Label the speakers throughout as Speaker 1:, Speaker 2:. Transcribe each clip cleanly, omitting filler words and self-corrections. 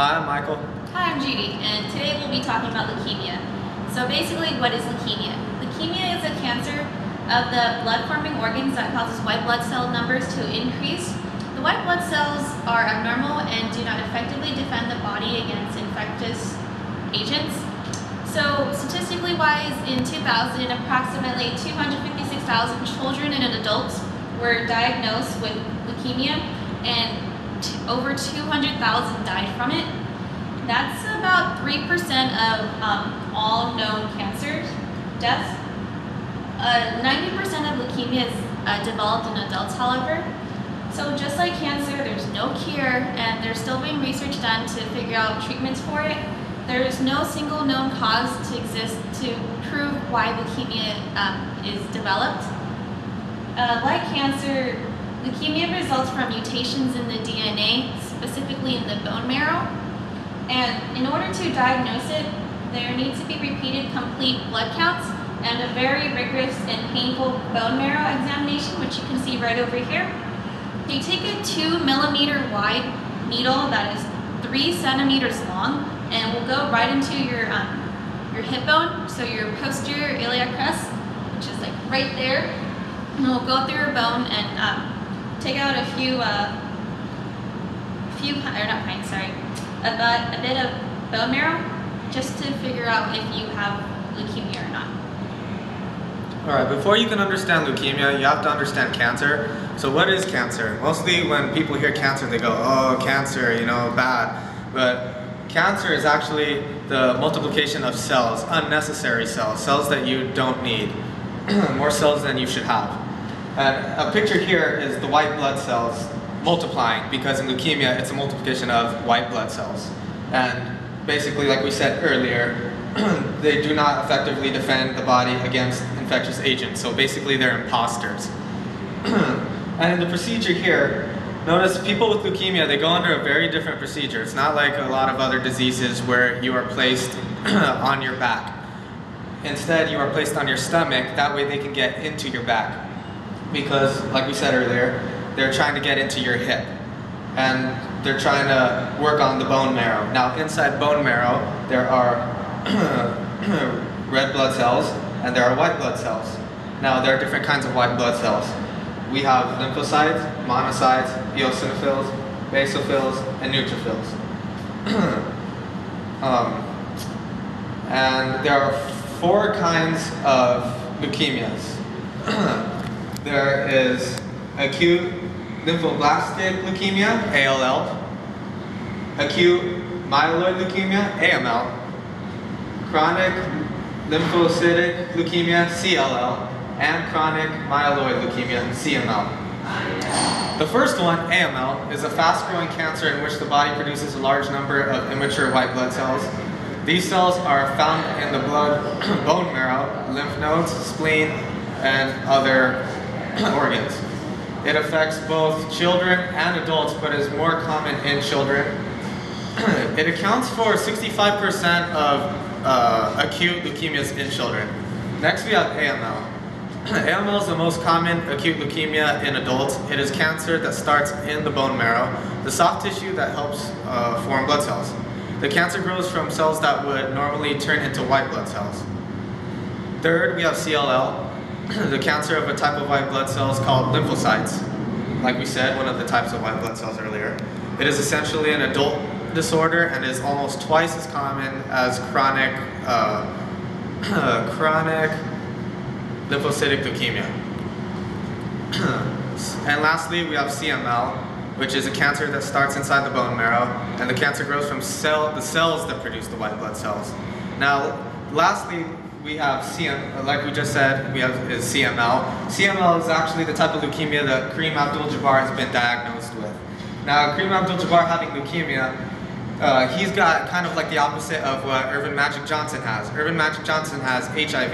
Speaker 1: Hi, I'm Michael.
Speaker 2: Hi, I'm Judy, and today we'll be talking about leukemia. So basically, what is leukemia? Leukemia is a cancer of the blood-forming organs that causes white blood cell numbers to increase. The white blood cells are abnormal and do not effectively defend the body against infectious agents. So statistically wise, in 2000, approximately 256,000 children and adults were diagnosed with leukemia, and over 200,000 died from it. That's about 3% of all known cancer deaths. 90% of leukemia is developed in adults, however. So just like cancer, there's no cure, and there's still being research done to figure out treatments for it. There's no single known cause to exist to prove why leukemia is developed. Like cancer, leukemia results from mutations in the DNA, specifically in the bone marrow. And in order to diagnose it, there needs to be repeated complete blood counts and a very rigorous and painful bone marrow examination, which you can see right over here. They take a 2 millimeter wide needle that is 3 centimeters long, and will go right into your hip bone, so your posterior iliac crest, which is like right there. And we'll go through your bone and take out a bit of bone marrow, just to figure out if you have leukemia or not.
Speaker 1: Alright, before you can understand leukemia, you have to understand cancer. So what is cancer? Mostly when people hear cancer, they go, oh, cancer, you know, bad. But cancer is actually the multiplication of cells, unnecessary cells, cells that you don't need, more cells than you should have. And a picture here is the white blood cells multiplying, because in leukemia it's a multiplication of white blood cells. And basically, like we said earlier, they do not effectively defend the body against infectious agents. So basically they're imposters. And in the procedure here, notice people with leukemia, they go under a very different procedure. It's not like a lot of other diseases where you are placed on your back. Instead, you are placed on your stomach, that way they can get into your back. Because, like we said earlier, they're trying to get into your hip. And they're trying to work on the bone marrow. Now, inside bone marrow, there are red blood cells and there are white blood cells. Now, there are different kinds of white blood cells. We have lymphocytes, monocytes, eosinophils, basophils, and neutrophils. And there are 4 kinds of leukemias. There is acute lymphoblastic leukemia, ALL, acute myeloid leukemia, AML, chronic lymphocytic leukemia, CLL, and chronic myeloid leukemia, CML. The first one, AML, is a fast-growing cancer in which the body produces a large number of immature white blood cells. These cells are found in the blood, bone marrow, lymph nodes, spleen, and other organs. It affects both children and adults, but is more common in children. It accounts for 65% of acute leukemias in children. Next we have AML. AML is the most common acute leukemia in adults. It is cancer that starts in the bone marrow, the soft tissue that helps form blood cells. The cancer grows from cells that would normally turn into white blood cells. Third, we have CLL, the cancer of a type of white blood cells called lymphocytes. Like we said, one of the types of white blood cells earlier. It is essentially an adult disorder and is almost twice as common as chronic lymphocytic leukemia. And lastly, we have CML, which is a cancer that starts inside the bone marrow, and the cancer grows from the cells that produce the white blood cells. Now, lastly, we have like we just said, is CML. CML is actually the type of leukemia that Kareem Abdul-Jabbar has been diagnosed with. Now, Kareem Abdul-Jabbar having leukemia, he's got kind of like the opposite of what Irvin Magic Johnson has. Irvin Magic Johnson has HIV,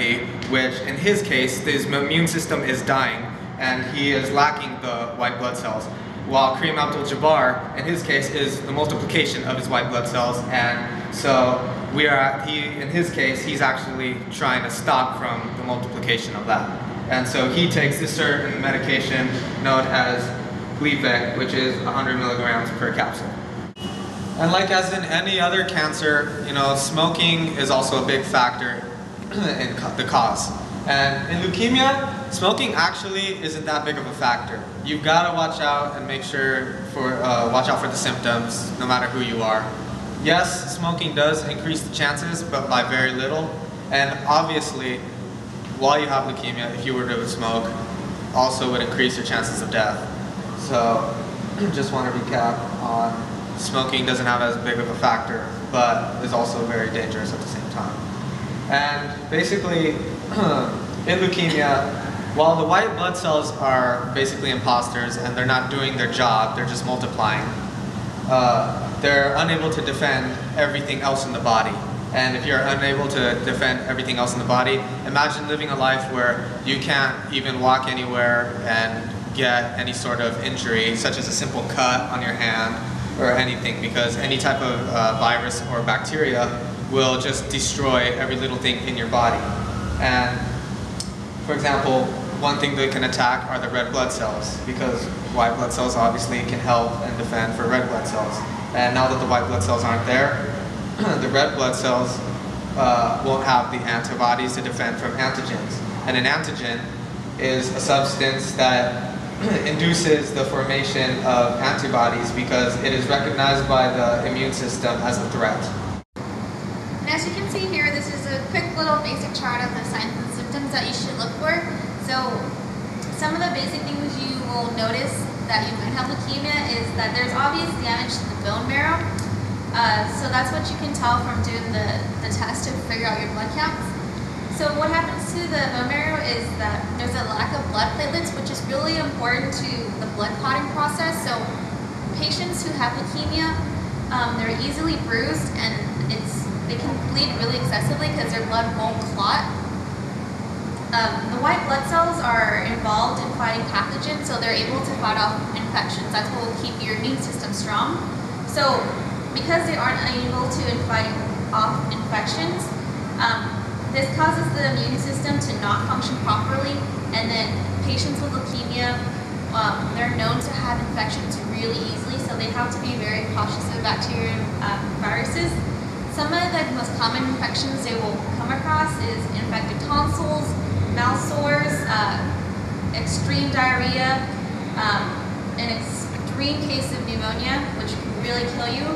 Speaker 1: which in his case, his immune system is dying and he is lacking the white blood cells. While Kareem Abdul-Jabbar, in his case, is the multiplication of his white blood cells, and so in his case, he's actually trying to stop from the multiplication of that. And so he takes this certain medication known as Gleevec, which is 100 milligrams per capsule. And like as in any other cancer, you know, smoking is also a big factor in the cause. And in leukemia, smoking actually isn't that big of a factor. You've got to watch out and make sure watch out for the symptoms, no matter who you are. Yes, smoking does increase the chances, but by very little. And obviously, while you have leukemia, if you were to smoke, also would increase your chances of death. So, just want to recap on smoking doesn't have as big of a factor, but is also very dangerous at the same time. And basically, in leukemia, while the white blood cells are basically imposters and they're not doing their job, they're just multiplying, they're unable to defend everything else in the body. And if you're unable to defend everything else in the body, imagine living a life where you can't even walk anywhere and get any sort of injury, such as a simple cut on your hand or anything, because any type of virus or bacteria will just destroy every little thing in your body. And for example, one thing they can attack are the red blood cells, because white blood cells obviously can help and defend for red blood cells. And now that the white blood cells aren't there, the red blood cells won't have the antibodies to defend from antigens. And an antigen is a substance that induces the formation of antibodies because it is recognized by the immune system as a threat.
Speaker 3: And as you can see here, this is a quick little basic chart of the signs and symptoms that you should look for. So some of the basic things you will notice that you might have leukemia is that there's obvious damage to the bone marrow. So that's what you can tell from doing the test to figure out your blood counts. So what happens to the bone marrow is that there's a lack of blood platelets, which is really important to the blood clotting process. So patients who have leukemia, they're easily bruised and they can bleed really excessively because their blood won't clot. The white blood cells are involved in fighting pathogens, so they're able to fight off infections. That's what will keep your immune system strong. So because they aren't able to fight off infections, this causes the immune system to not function properly, and then patients with leukemia, they're known to have infections really easily, so they have to be very cautious of bacteria and viruses. Some of the most common infections they will come across is infected tonsils, mouth sores, extreme diarrhea, an extreme case of pneumonia, which can really kill you.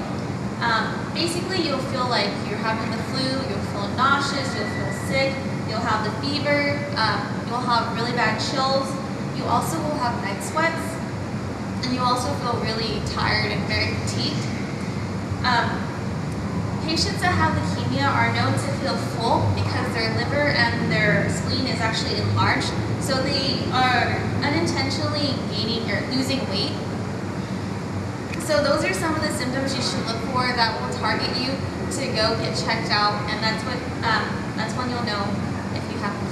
Speaker 3: Basically, you'll feel like you're having the flu, you'll feel nauseous, you'll feel sick, you'll have the fever, you'll have really bad chills, you also will have night sweats, and you also feel really tired and very fatigued. Patients that have leukemia are known to feel full because their liver and their spleen is actually enlarged, so they are unintentionally gaining or losing weight. So those are some of the symptoms you should look for that will target you to go get checked out, and that's when you'll know if you have leukemia.